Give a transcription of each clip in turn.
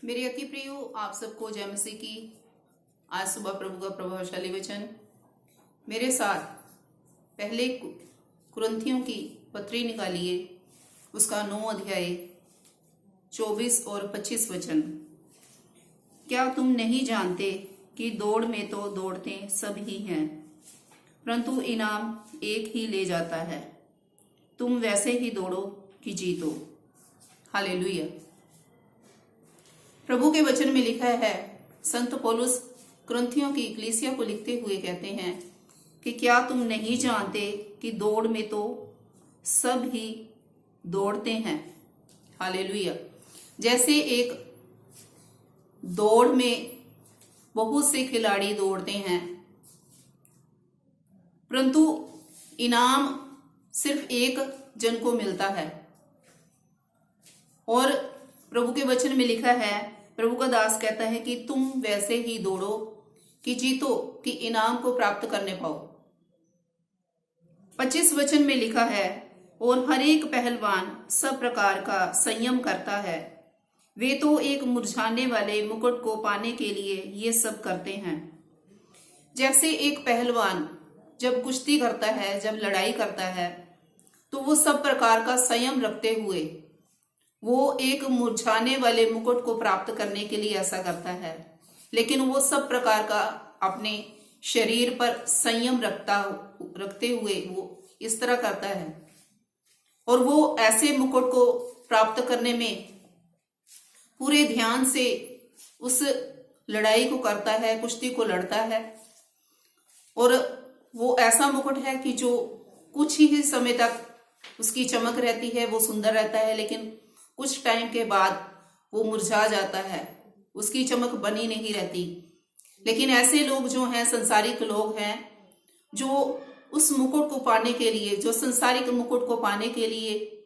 मेरे अति प्रियो, आप सबको जय मसीह की। आज सुबह प्रभु का प्रभावशाली वचन मेरे साथ पहले कुरिन्थियों की पत्री निकालिए, उसका 9 अध्याय 24 और 25 वचन। क्या तुम नहीं जानते कि दौड़ में तो दौड़ते सब ही हैं, परंतु इनाम एक ही ले जाता है। तुम वैसे ही दौड़ो कि जीतो। हालेलुया। प्रभु के वचन में लिखा है, संत पौलुस कुरिन्थियों की कलीसिया को लिखते हुए कहते हैं कि क्या तुम नहीं जानते कि दौड़ में तो सब ही दौड़ते हैं। हालेलुया। जैसे एक दौड़ में बहुत से खिलाड़ी दौड़ते हैं, परंतु इनाम सिर्फ एक जन को मिलता है। और प्रभु के वचन में लिखा है, प्रभु का दास कहता है कि तुम वैसे ही दौड़ो कि जीतो, कि इनाम को प्राप्त करने पाओ। 25 वचन में लिखा है, और हर एक पहलवान सब प्रकार का संयम करता है। वे तो एक मुरझाने वाले मुकुट को पाने के लिए ये सब करते हैं। जैसे एक पहलवान जब कुश्ती करता है, जब लड़ाई करता है, तो वो सब प्रकार का संयम रखते हुए वो एक मुरझाने वाले मुकुट को प्राप्त करने के लिए ऐसा करता है। लेकिन वो सब प्रकार का अपने शरीर पर संयम रखते हुए वो इस तरह करता है, और वो ऐसे मुकुट को प्राप्त करने में पूरे ध्यान से उस लड़ाई को करता है, कुश्ती को लड़ता है। और वो ऐसा मुकुट है कि जो कुछ ही समय तक उसकी चमक रहती है, वो सुंदर रहता है, लेकिन कुछ टाइम के बाद वो मुरझा जाता है, उसकी चमक बनी नहीं रहती। लेकिन ऐसे लोग जो हैं, संसारिक लोग हैं, जो उस मुकुट को पाने के लिए, जो संसारिक मुकुट को पाने के लिए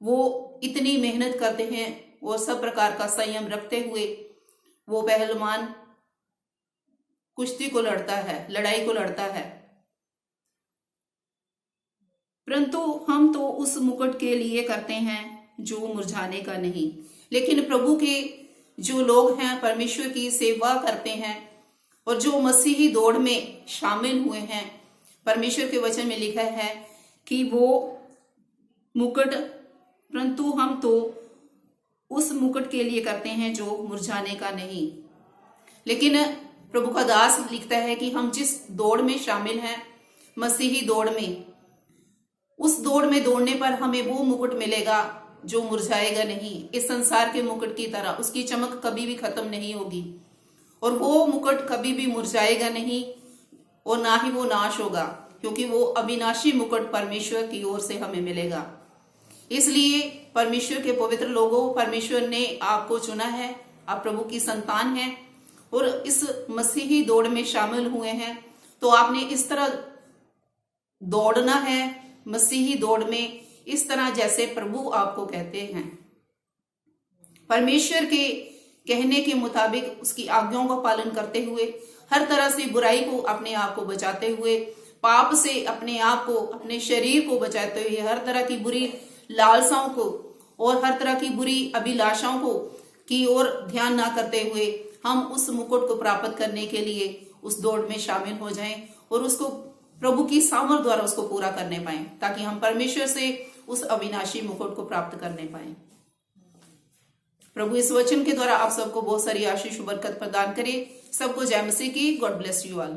वो इतनी मेहनत करते हैं और सब प्रकार का संयम रखते हुए वो पहलवान कुश्ती को लड़ता है, लड़ाई को लड़ता है। परंतु हम तो उस मुकुट के लिए करते हैं जो मुरझाने का नहीं। लेकिन प्रभु के जो लोग हैं, परमेश्वर की सेवा करते हैं और जो मसीही दौड़ में शामिल हुए हैं, परमेश्वर के वचन में लिखा है कि वो मुकुट, परंतु हम तो उस मुकुट के लिए करते हैं जो मुरझाने का नहीं। लेकिन प्रभु का दास लिखता है कि हम जिस दौड़ में शामिल हैं, मसीही दौड़ में, उस दौड़ में दौड़ने पर हमें वो मुकुट मिलेगा जो मुरझाएगा नहीं। इस संसार के मुकुट की तरह उसकी चमक कभी भी खत्म नहीं होगी, और वो मुकुट कभी भी मुरझाएगा नहीं और ना ही वो नाश होगा, क्योंकि वो अविनाशी मुकुट परमेश्वर की ओर से हमें मिलेगा। इसलिए परमेश्वर के पवित्र लोगों, परमेश्वर ने आपको चुना है, आप प्रभु की संतान हैं और इस मसीही दौड़ में शामिल हुए हैं, तो आपने इस तरह दौड़ना है, मसीही दौड़ में इस तरह जैसे प्रभु आपको कहते हैं। परमेश्वर के कहने के मुताबिक उसकी आज्ञाओं का पालन करते हुए, हर तरह से बुराई को अपने आप को बचाते हुए, पाप से अपने आप को, अपने शरीर को बचाते हुए, हर तरह की बुरी लालसाओं को और हर तरह की बुरी अभिलाषाओं को की ओर ध्यान ना करते हुए हम उस मुकुट को प्राप्त करने के लिए उस दौड़ में शामिल हो जाएं और उसको प्रभु की सामर्थ द्वारा उसको पूरा करने पाएं, ताकि हम परमेश्वर से उस अविनाशी मुकुट को प्राप्त करने पाएं। प्रभु इस वचन के द्वारा आप सबको बहुत सारी आशीष बरकत प्रदान करे। सबको जय मसीह की। God bless you all.